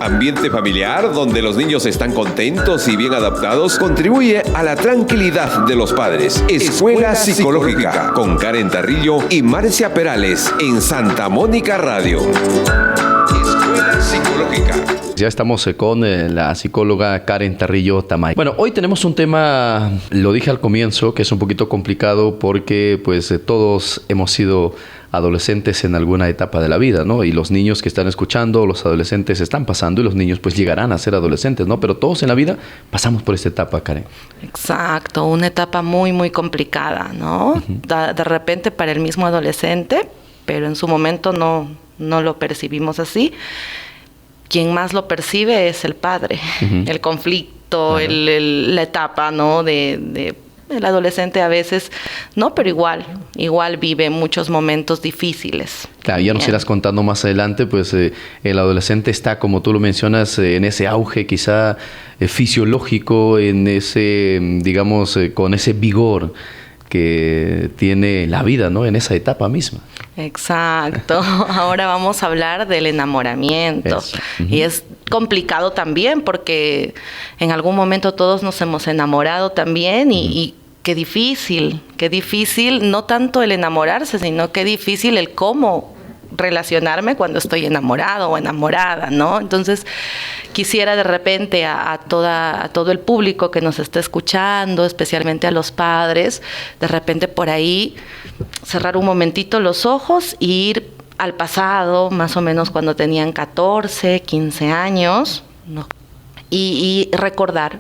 Ambiente familiar donde los niños están contentos y bien adaptados contribuye a la tranquilidad de los padres. Escuela Psicológica con Karen Tarrillo y Marcia Perales en Santa Mónica Radio. Escuela Psicológica. Ya estamos con la psicóloga Karen Tarrillo Tamay. Bueno, hoy tenemos un tema, lo dije al comienzo, que es un poquito complicado porque pues todos hemos sido adolescentes en alguna etapa de la vida, ¿no? Y los niños que están escuchando, los adolescentes están pasando y los niños pues llegarán a ser adolescentes, ¿no? Pero todos en la vida pasamos por esta etapa, Karen. Exacto, una etapa muy, muy complicada, ¿no? Uh-huh. De repente para el mismo adolescente, pero en su momento no lo percibimos así. Quien más lo percibe es el padre, uh-huh. El conflicto, claro. La etapa, ¿no? de el adolescente a veces, no, pero igual vive muchos momentos difíciles. Claro, ya nos irás contando más adelante, pues el adolescente está, como tú lo mencionas, en ese auge quizá fisiológico, en ese, digamos, con ese vigor que tiene la vida, ¿no? En esa etapa misma. Exacto. Ahora vamos a hablar del enamoramiento. Uh-huh. Y es complicado también porque en algún momento todos nos hemos enamorado también y qué difícil, no tanto el enamorarse, sino qué difícil el cómo relacionarme cuando estoy enamorado o enamorada, ¿no? Entonces, quisiera de repente a todo el público que nos está escuchando, especialmente a los padres, de repente por ahí cerrar un momentito los ojos e ir al pasado, más o menos cuando tenían 14, 15 años, ¿no? Y recordar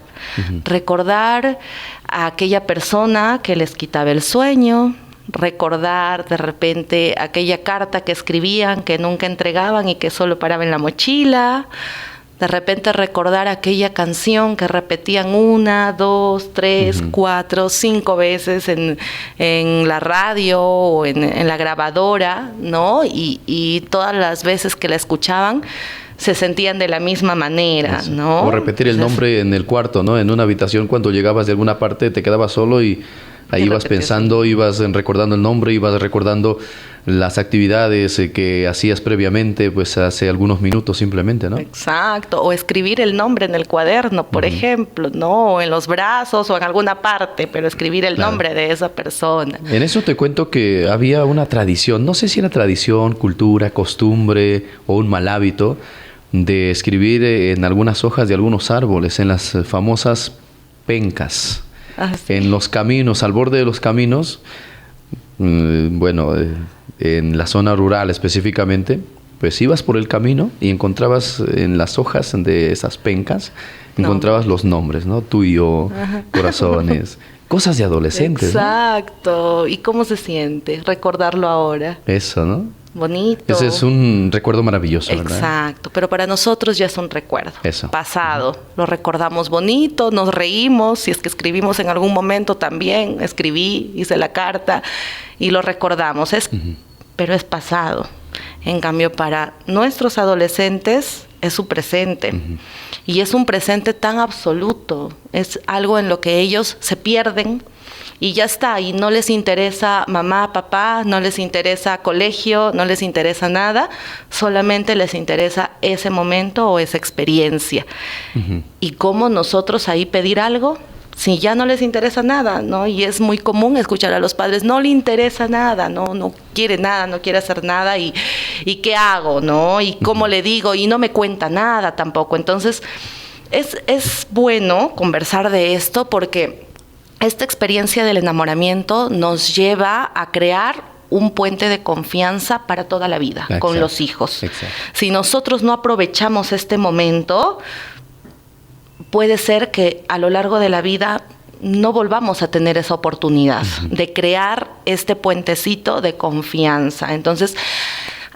a aquella persona que les quitaba el sueño, recordar de repente aquella carta que escribían, que nunca entregaban y que solo paraba en la mochila, de repente recordar aquella canción que repetían 1, 2, 3, 4, 5 veces en la radio o en la grabadora, ¿no? Y todas las veces que la escuchaban se sentían de la misma manera, ¿no? O repetir el nombre en el cuarto, ¿no? En una habitación, cuando llegabas de alguna parte, te quedabas solo y ahí ibas pensando, ibas recordando el nombre, ibas recordando las actividades que hacías previamente, pues hace algunos minutos simplemente, ¿no? Exacto, o escribir el nombre en el cuaderno, por ejemplo, ¿no? O en los brazos o en alguna parte, pero escribir el nombre de esa persona. En eso te cuento que había una tradición, no sé si era tradición, cultura, costumbre o un mal hábito, de escribir en algunas hojas de algunos árboles, en las famosas pencas. Sí. En los caminos, al borde de los caminos, en la zona rural específicamente, pues ibas por el camino y encontrabas en las hojas de esas pencas, encontrabas los nombres, ¿no? Tuyo, corazones, cosas de adolescentes. Exacto. ¿No? ¿Y cómo se siente recordarlo ahora? Eso, ¿no? Bonito. Ese es un recuerdo maravilloso, ¿verdad? Exacto, pero para nosotros ya es un recuerdo. Eso. Pasado. Lo recordamos bonito, nos reímos, si es que escribimos en algún momento también, hice la carta y lo recordamos, pero es pasado. En cambio, para nuestros adolescentes es su presente. Y es un presente tan absoluto, es algo en lo que ellos se pierden y ya está, y no les interesa mamá, papá, no les interesa colegio, no les interesa nada, solamente les interesa ese momento o esa experiencia. ¿Y cómo nosotros ahí pedir algo? Si ya no les interesa nada, ¿no? Y es muy común escuchar a los padres, no le interesa nada, no quiere nada, no quiere hacer nada, y ¿qué hago, no? Y ¿cómo le digo? Y no me cuenta nada tampoco. Entonces, es bueno conversar de esto porque esta experiencia del enamoramiento nos lleva a crear un puente de confianza para toda la vida. Exacto. Con los hijos. Exacto. Si nosotros no aprovechamos este momento, puede ser que a lo largo de la vida no volvamos a tener esa oportunidad de crear este puentecito de confianza. Entonces,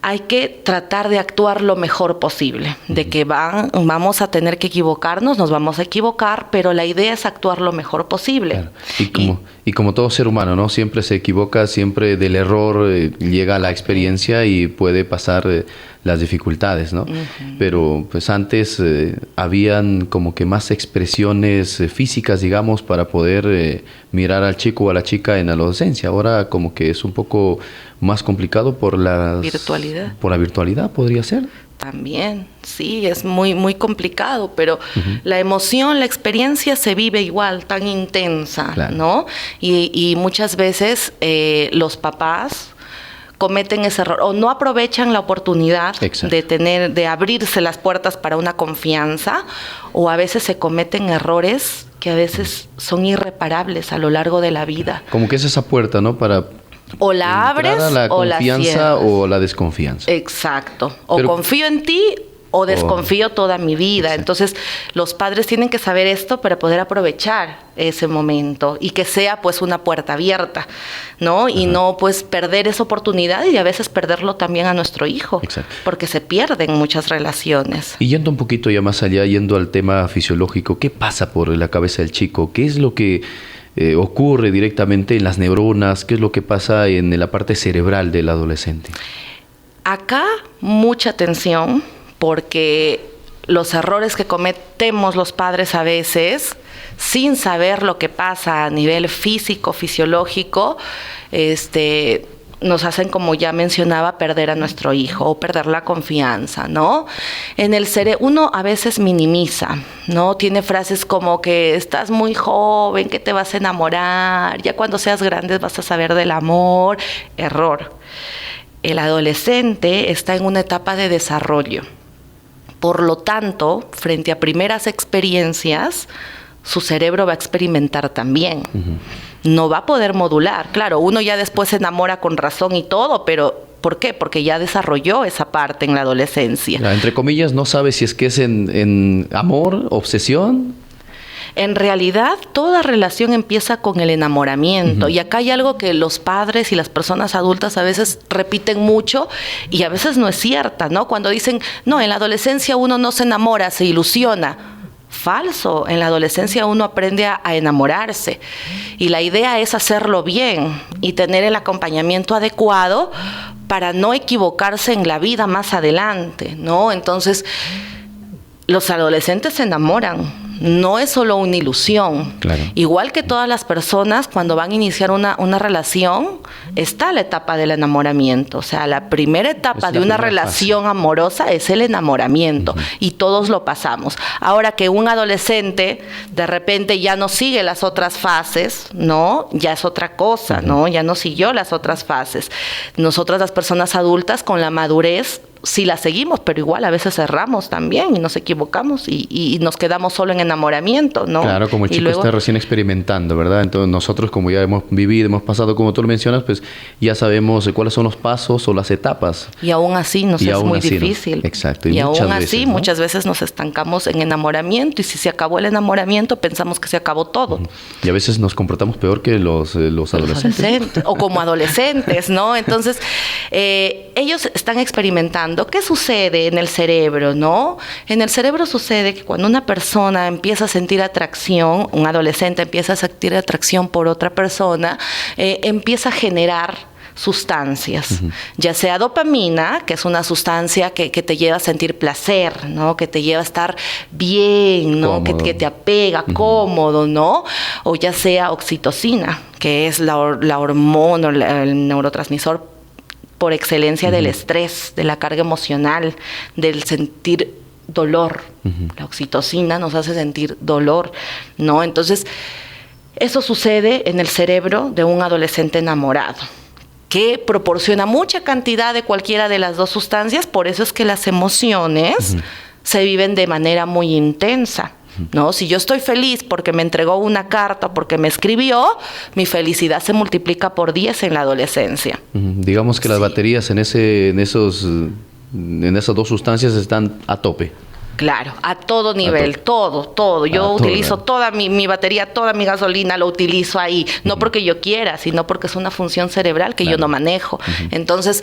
hay que tratar de actuar lo mejor posible, de que vamos a tener que equivocarnos, nos vamos a equivocar, pero la idea es actuar lo mejor posible. Claro. Y como todo ser humano, ¿no? Siempre se equivoca, siempre del error llega la experiencia y puede pasar las dificultades, ¿no? Pero pues antes habían como que más expresiones físicas, digamos, para poder mirar al chico o a la chica en la adolescencia. Ahora como que es un poco más complicado por la virtualidad. Por la virtualidad, podría ser. También, sí, es muy, muy complicado, pero la emoción, la experiencia se vive igual, tan intensa, claro, ¿no? Y muchas veces los papás cometen ese error o no aprovechan la oportunidad de abrirse las puertas para una confianza, o a veces se cometen errores que a veces son irreparables a lo largo de la vida. Como que es esa puerta, ¿no? Para o la abres a la o la confianza cierras. O la desconfianza. Exacto. O Pero, confío en ti o desconfío toda mi vida. Exacto. Entonces, los padres tienen que saber esto para poder aprovechar ese momento y que sea pues una puerta abierta, ¿no? Y no pues perder esa oportunidad y a veces perderlo también a nuestro hijo. Exacto. Porque se pierden muchas relaciones. Y yendo un poquito ya más allá, yendo al tema fisiológico, ¿qué pasa por la cabeza del chico? ¿Qué es lo que ocurre directamente en las neuronas? ¿Qué es lo que pasa en la parte cerebral del adolescente? Acá mucha atención, porque los errores que cometemos los padres a veces, sin saber lo que pasa a nivel físico, fisiológico, nos hacen, como ya mencionaba, perder a nuestro hijo o perder la confianza, ¿no? En el cerebro, uno a veces minimiza, ¿no? Tiene frases como que estás muy joven, que te vas a enamorar, ya cuando seas grande vas a saber del amor. Error. El adolescente está en una etapa de desarrollo. Por lo tanto, frente a primeras experiencias, su cerebro va a experimentar también. No va a poder modular. Claro, uno ya después se enamora con razón y todo, pero ¿por qué? Porque ya desarrolló esa parte en la adolescencia. Entre comillas, no sabe si es que es en amor, obsesión. En realidad, toda relación empieza con el enamoramiento. Y acá hay algo que los padres y las personas adultas a veces repiten mucho y a veces no es cierta, ¿no? Cuando dicen, no, en la adolescencia uno no se enamora, se ilusiona. Falso. En la adolescencia uno aprende a enamorarse. Y la idea es hacerlo bien y tener el acompañamiento adecuado para no equivocarse en la vida más adelante, ¿no? Entonces, los adolescentes se enamoran. No es solo una ilusión. Claro. Igual que todas las personas, cuando van a iniciar una relación, está la etapa del enamoramiento. O sea, la primera etapa de una relación amorosa es el enamoramiento. Y todos lo pasamos. Ahora que un adolescente de repente ya no sigue las otras fases, ¿no? Ya es otra cosa, ¿no? Ya no siguió las otras fases. Nosotras, las personas adultas, con la madurez, sí la seguimos, pero igual a veces erramos también y nos equivocamos y nos quedamos solo en enamoramiento, ¿no? Claro, como el chico está recién experimentando, ¿verdad? Entonces nosotros, como ya hemos vivido, hemos pasado, como tú lo mencionas, pues ya sabemos cuáles son los pasos o las etapas. Y aún así es muy difícil. ¿No? Exacto. Y aún así, muchas veces nos estancamos en enamoramiento y si se acabó el enamoramiento, pensamos que se acabó todo. Y a veces nos comportamos peor que los adolescentes. O como adolescentes, ¿no? Entonces, ellos están experimentando. ¿Qué sucede en el cerebro, no? En el cerebro sucede que cuando una persona empieza a sentir atracción, un adolescente empieza a sentir atracción por otra persona, empieza a generar sustancias, ya sea dopamina, que es una sustancia que te lleva a sentir placer, ¿no? Que te lleva a estar bien, ¿no? Que te apega, cómodo, ¿no? O ya sea oxitocina, que es la hormona, el neurotransmisor por excelencia del estrés, de la carga emocional, del sentir dolor. La oxitocina nos hace sentir dolor, ¿no? Entonces, eso sucede en el cerebro de un adolescente enamorado, que proporciona mucha cantidad de cualquiera de las dos sustancias, por eso es que las emociones se viven de manera muy intensa. ¿No? Si yo estoy feliz porque me entregó una carta, porque me escribió, mi felicidad se multiplica por 10 en la adolescencia. Digamos que las baterías en esas dos sustancias están a tope. Claro, a todo nivel, todo. Yo utilizo toda mi batería, toda mi gasolina, lo utilizo ahí. No porque yo quiera, sino porque es una función cerebral que yo no manejo. Entonces,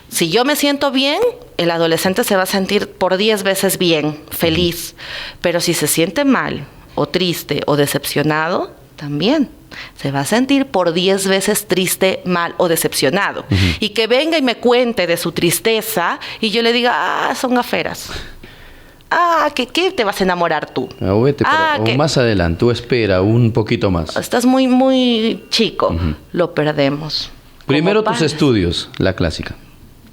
si yo me siento bien, el adolescente se va a sentir por 10 veces bien, feliz. Pero si se siente mal, o triste, o decepcionado, también se va a sentir por 10 veces triste, mal o decepcionado. Y que venga y me cuente de su tristeza y yo le diga, son aferas. ¿Qué te vas a enamorar tú? O más adelante, o espera un poquito más. Estás muy, muy chico. Lo perdemos. Primero tus estudios, la clásica.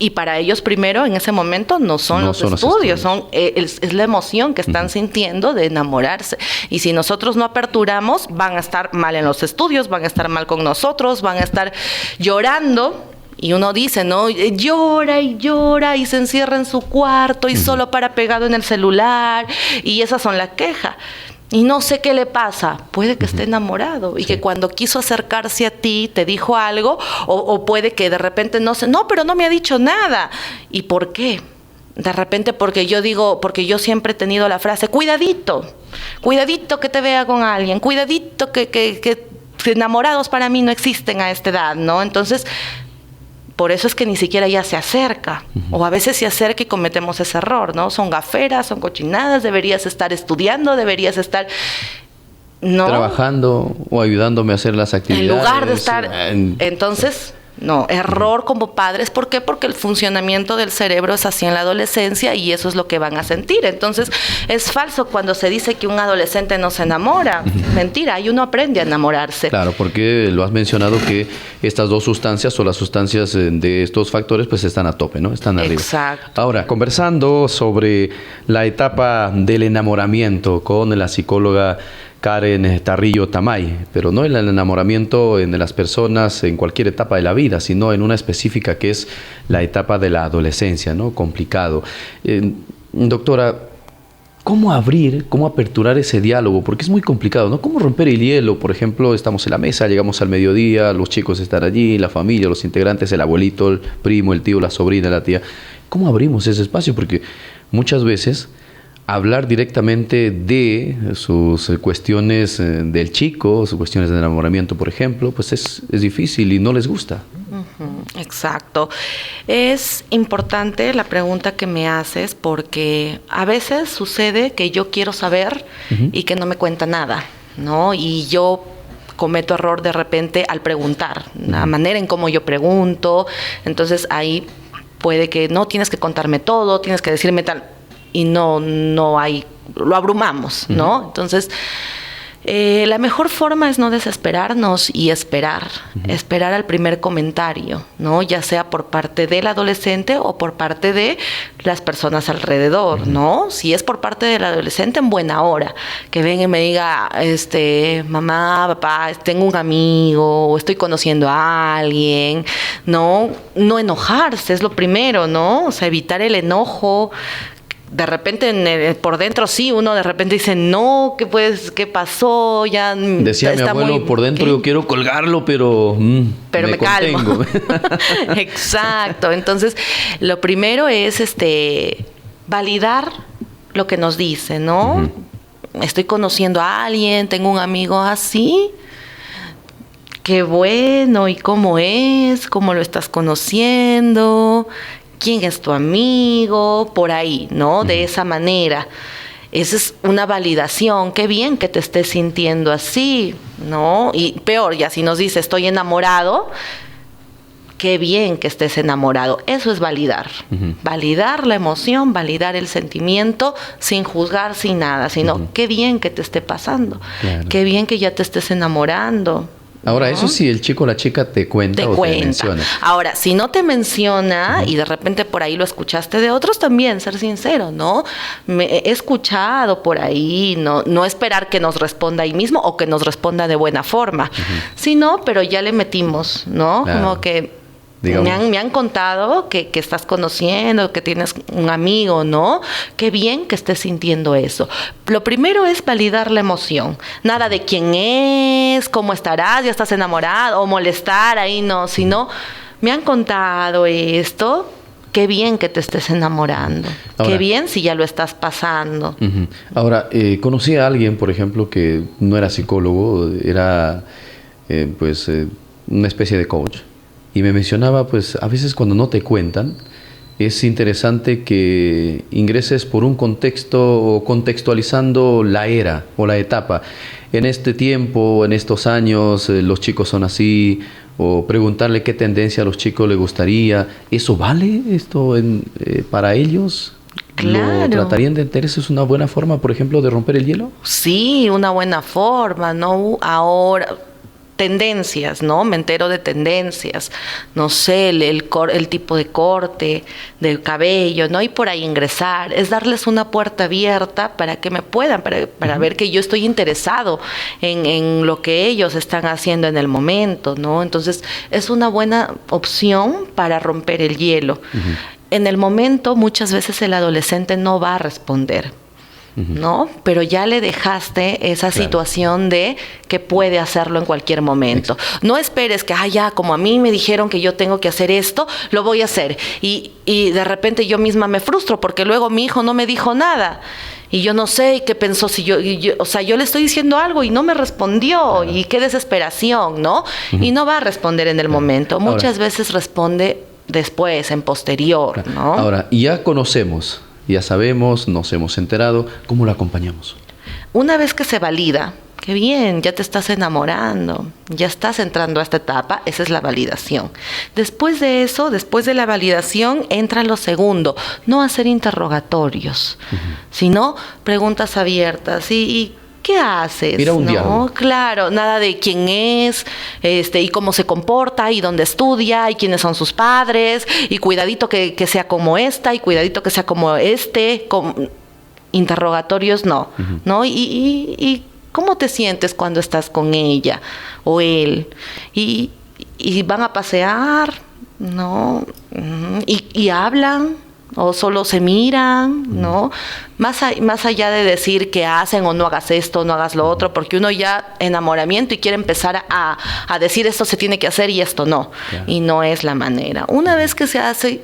Y para ellos primero, en ese momento, no son los estudios, es la emoción que están sintiendo de enamorarse. Y si nosotros no aperturamos, van a estar mal en los estudios, van a estar mal con nosotros, van a estar llorando. Y uno dice, ¿no? Llora y se encierra en su cuarto y solo para pegado en el celular. Y esas son las quejas. Y no sé qué le pasa. Puede que esté enamorado y que cuando quiso acercarse a ti te dijo algo, o puede que de repente no, pero no me ha dicho nada. ¿Y por qué? De repente porque yo siempre he tenido la frase, cuidadito que te vea con alguien, cuidadito que enamorados para mí no existen a esta edad, ¿no? Entonces, por eso es que ni siquiera ya se acerca. O a veces se acerca y cometemos ese error, ¿no? Son gaferas, son cochinadas, deberías estar estudiando, deberías estar... ¿no? Trabajando o ayudándome a hacer las actividades. En lugar de estar... Entonces... No, error como padres. ¿Por qué? Porque el funcionamiento del cerebro es así en la adolescencia y eso es lo que van a sentir. Entonces, es falso cuando se dice que un adolescente no se enamora. Mentira, ahí uno aprende a enamorarse. Claro, porque lo has mencionado que estas dos sustancias o las sustancias de estos factores pues están a tope, ¿no? Están arriba. Exacto. Ahora, conversando sobre la etapa del enamoramiento con la psicóloga Karen Tarrillo Tamay, pero no el enamoramiento de las personas en cualquier etapa de la vida, sino en una específica que es la etapa de la adolescencia, ¿no? Complicado. Doctora, ¿cómo abrir, cómo aperturar ese diálogo? Porque es muy complicado, ¿no? ¿Cómo romper el hielo? Por ejemplo, estamos en la mesa, llegamos al mediodía, los chicos están allí, la familia, los integrantes, el abuelito, el primo, el tío, la sobrina, la tía. ¿Cómo abrimos ese espacio? Porque muchas veces hablar directamente de sus cuestiones del chico, sus cuestiones de enamoramiento, por ejemplo, pues es difícil y no les gusta. Exacto. Es importante la pregunta que me haces porque a veces sucede que yo quiero saber y que no me cuenta nada, ¿no? Y yo cometo error de repente al preguntar, la manera en cómo yo pregunto, entonces ahí puede que no tienes que contarme todo, tienes que decirme tal... y no hay, lo abrumamos, ¿no? Entonces, la mejor forma es no desesperarnos y esperar al primer comentario, ¿no? Ya sea por parte del adolescente o por parte de las personas alrededor, ¿no? Si es por parte del adolescente, en buena hora, que venga y me diga, mamá, papá, tengo un amigo, o estoy conociendo a alguien, ¿no? No enojarse es lo primero, ¿no? O sea, evitar el enojo. De repente por dentro sí, uno de repente dice, no, ¿qué pasó? Ya decía mi abuelo, por dentro yo quiero colgarlo, pero me calmo. Exacto. Entonces, lo primero es validar lo que nos dice, ¿no? Estoy conociendo a alguien, tengo un amigo así. Qué bueno, ¿y cómo es? ¿Cómo lo estás conociendo? ¿Quién es tu amigo? Por ahí, ¿no? De esa manera. Esa es una validación. Qué bien que te estés sintiendo así, ¿no? Y peor, ya si nos dice estoy enamorado, qué bien que estés enamorado. Eso es validar. Validar la emoción, validar el sentimiento, sin juzgar, sin nada, sino qué bien que te esté pasando. Claro. Qué bien que ya te estés enamorando. Ahora, eso sí, el chico o la chica te cuenta te menciona. Ahora, si no te menciona y de repente por ahí lo escuchaste de otros, también ser sincero, ¿no? He escuchado por ahí, no esperar que nos responda ahí mismo o que nos responda de buena forma, sino, pero ya le metimos, ¿no? Claro. Como que me han contado que estás conociendo, que tienes un amigo, ¿no? Qué bien que estés sintiendo eso. Lo primero es validar la emoción. Nada de quién es, cómo estarás, ya estás enamorado, o molestar ahí, no. Sino, me han contado esto, qué bien que te estés enamorando. Ahora, qué bien si ya lo estás pasando. Ahora, conocí a alguien, por ejemplo, que no era psicólogo, era una especie de coach. Y me mencionaba, pues, a veces cuando no te cuentan, es interesante que ingreses por un contexto o contextualizando la era o la etapa. En este tiempo, en estos años, los chicos son así, o preguntarle qué tendencia a los chicos les gustaría. ¿Eso vale esto para ellos? Claro. ¿Lo tratarían de entender? ¿Eso es una buena forma, por ejemplo, de romper el hielo? Sí, una buena forma, ¿no? Ahora... tendencias, ¿no? Me entero de tendencias, no sé, el tipo de corte, del cabello, ¿no? Y por ahí ingresar, es darles una puerta abierta para que me puedan, para ver que yo estoy interesado en lo que ellos están haciendo en el momento, ¿no? Entonces, es una buena opción para romper el hielo. En el momento, muchas veces el adolescente no va a responder, ¿no? Pero ya le dejaste esa situación de que puede hacerlo en cualquier momento. No esperes que, ya, como a mí me dijeron que yo tengo que hacer esto, lo voy a hacer. Y de repente yo misma me frustro porque luego mi hijo no me dijo nada. Y yo no sé qué pensó, si yo le estoy diciendo algo y no me respondió, y qué desesperación, ¿no? Y no va a responder en el momento. Muchas veces responde después, en posterior, ¿no? Ahora, ya conocemos, ya sabemos, nos hemos enterado, ¿cómo lo acompañamos? Una vez que se valida, qué bien, ya te estás enamorando, ya estás entrando a esta etapa, esa es la validación. Después de eso, después de la validación, entra lo segundo, no hacer interrogatorios, sino preguntas abiertas. ¿Y qué haces? Mira un diálogo. Claro, nada de quién es, y cómo se comporta, y dónde estudia, y quiénes son sus padres, y cuidadito que sea como esta, y cuidadito que sea como este. Interrogatorios no, ¿no? Y ¿cómo te sientes cuando estás con ella o él? Y van a pasear, ¿no? Y hablan. O solo se miran, ¿no? Más allá de decir que hacen o no hagas esto, no hagas lo otro, porque uno ya enamoramiento y quiere empezar a decir esto se tiene que hacer y esto no. Claro. Y no es la manera. Una vez que se hace,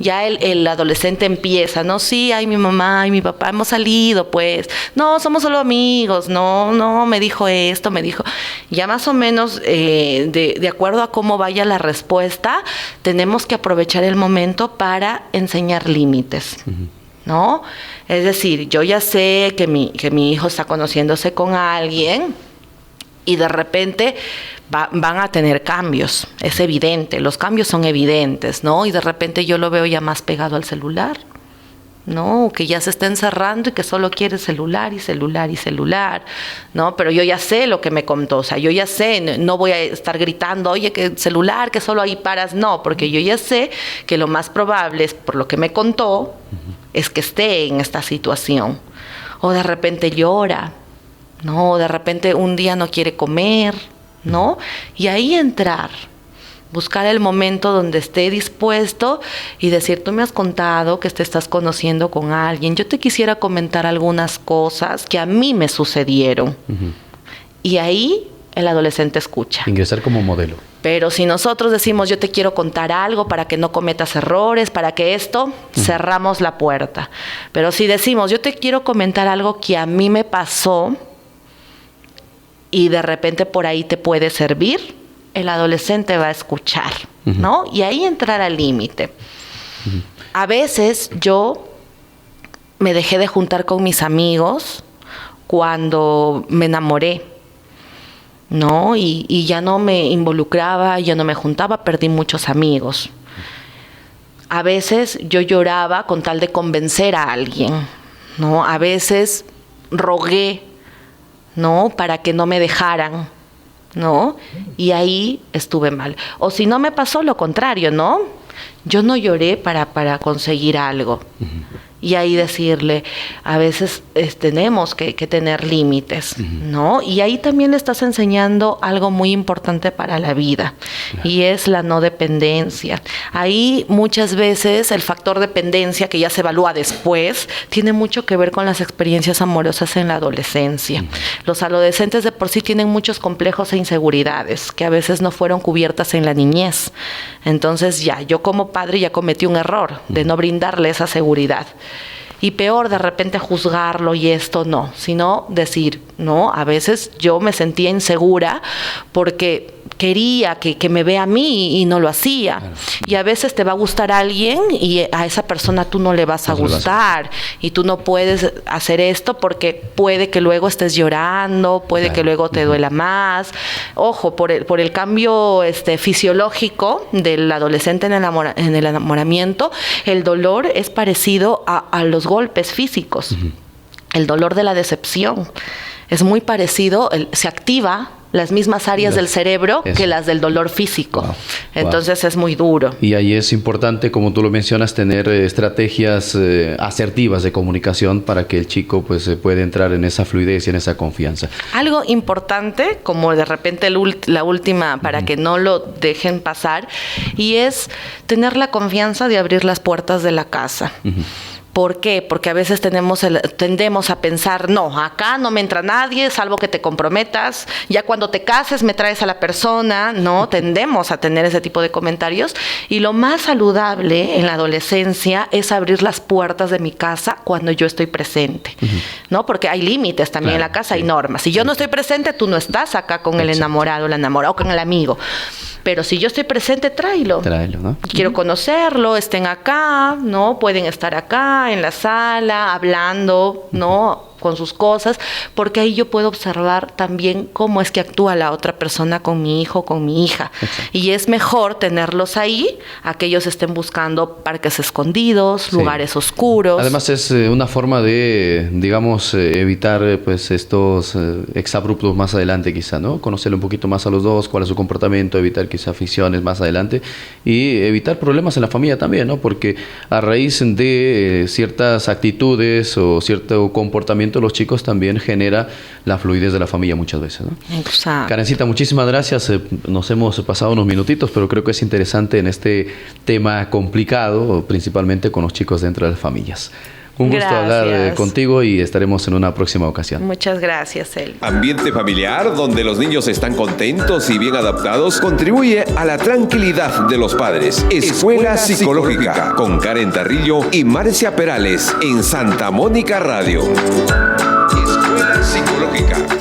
ya el adolescente empieza, ¿no? Sí, mi mamá y mi papá hemos salido, pues. No, somos solo amigos. No, me dijo esto, me dijo. Ya más o menos, de acuerdo a cómo vaya la respuesta, tenemos que aprovechar el momento para enseñar límites, ¿no? Es decir, yo ya sé que mi hijo está conociéndose con alguien y de repente van a tener cambios, es evidente, los cambios son evidentes, ¿no? Y de repente yo lo veo ya más pegado al celular, ¿no? Que ya se está encerrando y que solo quiere celular y celular y celular, ¿no? Pero yo ya sé lo que me contó, o sea, yo ya sé, no voy a estar gritando, oye, que celular, que solo ahí paras, no, porque yo ya sé que lo más probable es, por lo que me contó, es que esté en esta situación. O de repente llora, ¿no? O de repente un día no quiere comer, ¿no? Y ahí entrar, buscar el momento donde esté dispuesto y decir, tú me has contado que te estás conociendo con alguien, yo te quisiera comentar algunas cosas que a mí me sucedieron. Y ahí el adolescente escucha. Ingresar como modelo. Pero si nosotros decimos, yo te quiero contar algo para que no cometas errores, para que esto, cerramos la puerta. Pero si decimos, yo te quiero comentar algo que a mí me pasó, y de repente por ahí te puede servir, el adolescente va a escuchar, ¿no? Y ahí entrar al límite. A veces yo me dejé de juntar con mis amigos cuando me enamoré, ¿no? Y ya no me involucraba, ya no me juntaba, perdí muchos amigos. A veces yo lloraba con tal de convencer a alguien, ¿no? A veces rogué, ¿no? Para que no me dejaran, ¿no? Y ahí estuve mal. O si no, me pasó lo contrario, ¿no? Yo no lloré para conseguir algo. Y ahí decirle, a veces tenemos que tener límites, ¿no? Y ahí también le estás enseñando algo muy importante para la vida, y es la no dependencia. Ahí muchas veces el factor dependencia, que ya se evalúa después, tiene mucho que ver con las experiencias amorosas en la adolescencia. Los adolescentes de por sí tienen muchos complejos e inseguridades que a veces no fueron cubiertas en la niñez. Entonces yo como padre ya cometí un error de no brindarle esa seguridad. Y peor, de repente juzgarlo y esto no, sino decir, no, a veces yo me sentía insegura porque quería que me vea a mí y no lo hacía. Claro. Y a veces te va a gustar alguien y a esa persona tú no le vas a gustar. Y tú no puedes hacer esto porque puede que luego estés llorando, puede que luego te duela más. Ojo, por el cambio fisiológico del adolescente en el enamoramiento, el dolor es parecido a los golpes físicos. El dolor de la decepción es muy parecido, se activa las mismas áreas del cerebro que las del dolor físico. Wow. Entonces es muy duro. Y ahí es importante, como tú lo mencionas, tener estrategias asertivas de comunicación para que el chico pues pueda entrar en esa fluidez y en esa confianza. Algo importante, como de repente la última, para que no lo dejen pasar, y es tener la confianza de abrir las puertas de la casa. ¿Por qué? Porque a veces tendemos a pensar, no, acá no me entra nadie, salvo que te comprometas, ya cuando te cases me traes a la persona, ¿no? Tendemos a tener ese tipo de comentarios, y lo más saludable en la adolescencia es abrir las puertas de mi casa cuando yo estoy presente, ¿no? Porque hay límites también en la casa, hay normas. Si yo no estoy presente, tú no estás acá con el enamorado, la enamorada, o con el amigo. Pero si yo estoy presente, tráelo. Tráelo, ¿no? Quiero conocerlo, estén acá, ¿no? Pueden estar acá en la sala, hablando, ¿no? Con sus cosas, porque ahí yo puedo observar también cómo es que actúa la otra persona con mi hijo, con mi hija. Exacto. Y es mejor tenerlos ahí a que ellos estén buscando parques escondidos, lugares oscuros. Además es una forma de, digamos, evitar pues estos exabruptos más adelante quizá, ¿no? Conocerle un poquito más a los dos, cuál es su comportamiento, evitar quizá ficciones más adelante y evitar problemas en la familia también, ¿no? Porque a raíz de ciertas actitudes o cierto comportamiento, los chicos también genera la fluidez de la familia muchas veces, ¿no? Exacto. Karencita, muchísimas gracias. Nos hemos pasado unos minutitos, pero creo que es interesante en este tema complicado, principalmente con los chicos dentro de las familias. Un gusto hablar contigo y estaremos en una próxima ocasión. Muchas gracias, Eli. Ambiente familiar donde los niños están contentos y bien adaptados contribuye a la tranquilidad de los padres. Escuela Psicológica con Karen Tarrillo y Marcia Perales en Santa Mónica Radio. Escuela Psicológica.